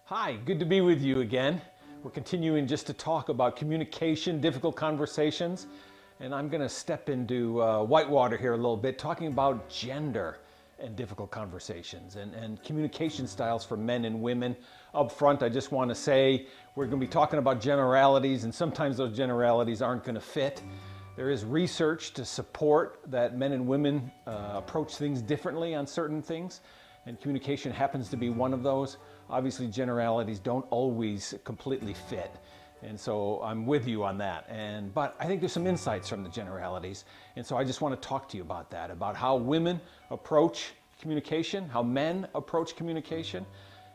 Hi, good to be with you again. We're continuing just to talk about communication, difficult conversations, and I'm going to step into whitewater here a little bit, talking about gender and difficult conversations and communication styles for men and women. Up front, I just want to say we're going to be talking about generalities, and sometimes those generalities aren't going to fit. There is research to support that men and women approach things differently on certain things, and communication happens to be one of those. Obviously, generalities don't always completely fit, and so I'm with you on that. But I think there's some insights from the generalities, and so I just want to talk to you about that, about how women approach communication, how men approach communication,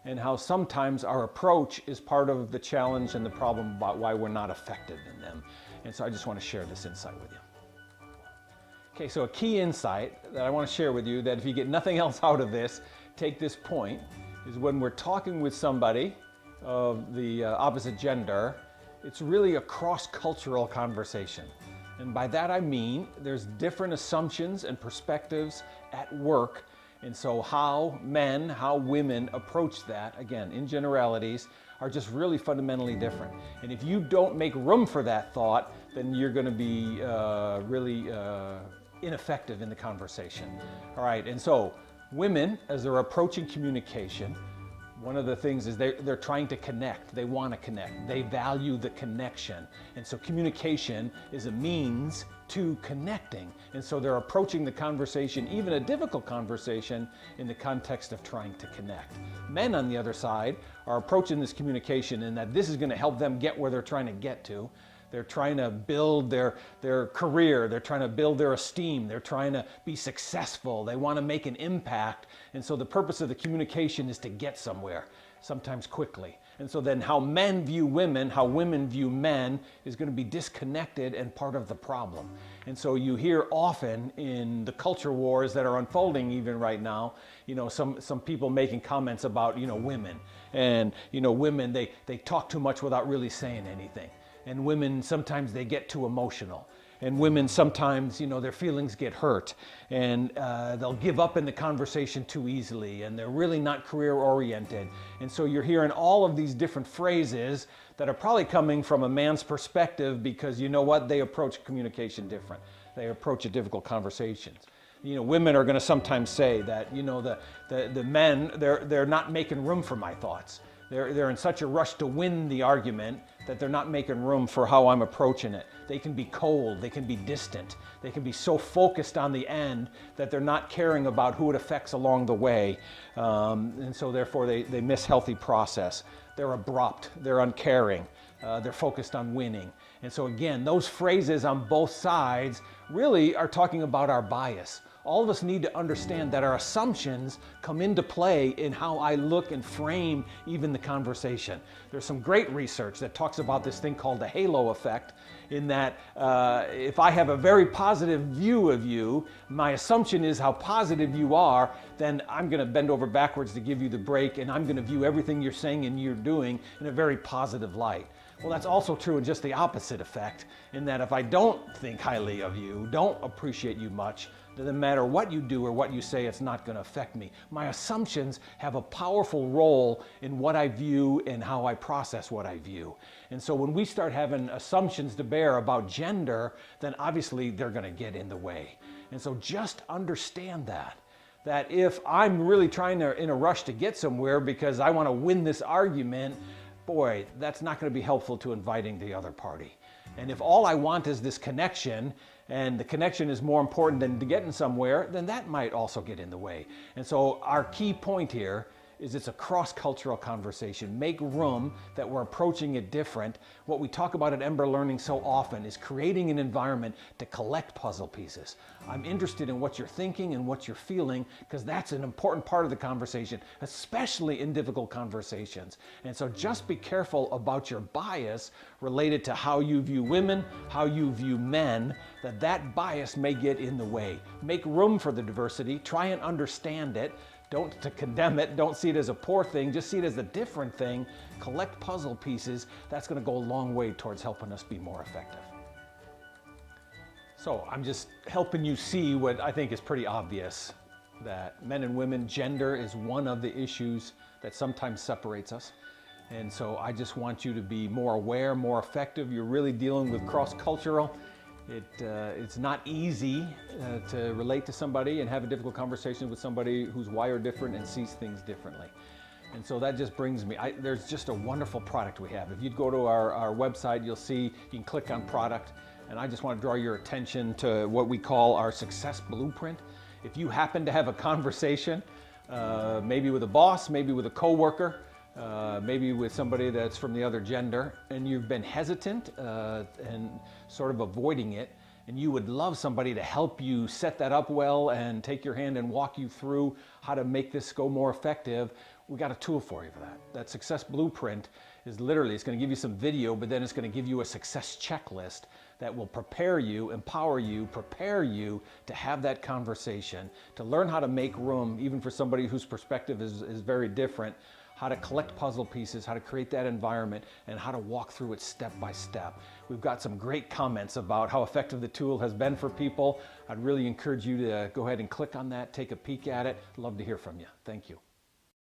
and how sometimes our approach is part of the challenge and the problem about why we're not effective in them. And so I just want to share this insight with you. Okay, so a key insight that I want to share with you, that if you get nothing else out of this, take this point, is when we're talking with somebody of the opposite gender, it's really a cross-cultural conversation. And by that I mean there's different assumptions and perspectives at work. And so how men, how women approach that, again, in generalities, are just really fundamentally different. And if you don't make room for that thought, then you're going to be really ineffective in the conversation. All right, and so women, as they're approaching communication, one of the things is they're trying to connect. They want to connect. They value the connection. And so communication is a means to connecting. And so they're approaching the conversation, even a difficult conversation, in the context of trying to connect. Men, on the other side, are approaching this communication in that this is going to help them get where they're trying to get to. They're trying to build their career. They're trying to build their esteem. They're trying to be successful. They want to make an impact. And so the purpose of the communication is to get somewhere, sometimes quickly. And so then how men view women, how women view men, is going to be disconnected and part of the problem. And so you hear often in the culture wars that are unfolding even right now, some people making comments about, women. And, women, they talk too much without really saying anything. And women, sometimes they get too emotional. And women, sometimes, their feelings get hurt. And they'll give up in the conversation too easily. And they're really not career-oriented. And so you're hearing all of these different phrases that are probably coming from a man's perspective because, they approach communication different. They approach difficult conversations. Women are going to sometimes say that, the men, they're not making room for my thoughts. They're in such a rush to win the argument that they're not making room for how I'm approaching it. They can be cold, they can be distant, they can be so focused on the end that they're not caring about who it affects along the way. And so therefore they miss healthy process. They're abrupt, they're uncaring, they're focused on winning. And so again, those phrases on both sides really are talking about our bias. All of us need to understand that our assumptions come into play in how I look and frame even the conversation. There's some great research that talks about this thing called the halo effect, in that if I have a very positive view of you, my assumption is how positive you are, then I'm going to bend over backwards to give you the break, and I'm going to view everything you're saying and you're doing in a very positive light. Well, that's also true in just the opposite effect, in that if I don't think highly of you, don't appreciate you much, then no matter what you do or what you say, it's not going to affect me. My assumptions have a powerful role in what I view and how I process what I view. And so when we start having assumptions to bear about gender, then obviously they're going to get in the way. And so just understand that if I'm really trying to, in a rush to get somewhere because I want to win this argument, boy, that's not going to be helpful to inviting the other party. And if all I want is this connection, and the connection is more important than to getting somewhere, then that might also get in the way. And so our key point here is it's a cross-cultural conversation. Make room that we're approaching it different. What we talk about at Ember Learning so often is creating an environment to collect puzzle pieces. I'm interested in what you're thinking and what you're feeling, because that's an important part of the conversation, especially in difficult conversations. And so just be careful about your bias related to how you view women, how you view men, that bias may get in the way. Make room for the diversity. Try and understand it. Don't to condemn it, don't see it as a poor thing, just see it as a different thing. Collect puzzle pieces. That's going to go a long way towards helping us be more effective. So I'm just helping you see what I think is pretty obvious, that men and women, gender is one of the issues that sometimes separates us. And so I just want you to be more aware, more effective. You're really dealing with cross-cultural. It's not easy to relate to somebody and have a difficult conversation with somebody who's wired different and sees things differently. And so that just brings me, there's just a wonderful product we have. If you'd go to our website, you'll see, you can click on product. And I just want to draw your attention to what we call our success blueprint. If you happen to have a conversation, maybe with a boss, maybe with a coworker, maybe with somebody that's from the other gender, and you've been hesitant and sort of avoiding it, and you would love somebody to help you set that up well and take your hand and walk you through how to make this go more effective, we got a tool for you for that. That success blueprint is literally, it's going to give you some video, but then it's going to give you a success checklist that will prepare you, empower you, prepare you to have that conversation, to learn how to make room, even for somebody whose perspective is very different, how to collect puzzle pieces, how to create that environment, and how to walk through it step by step. We've got some great comments about how effective the tool has been for people. I'd really encourage you to go ahead and click on that, take a peek at it. Love to hear from you. Thank you.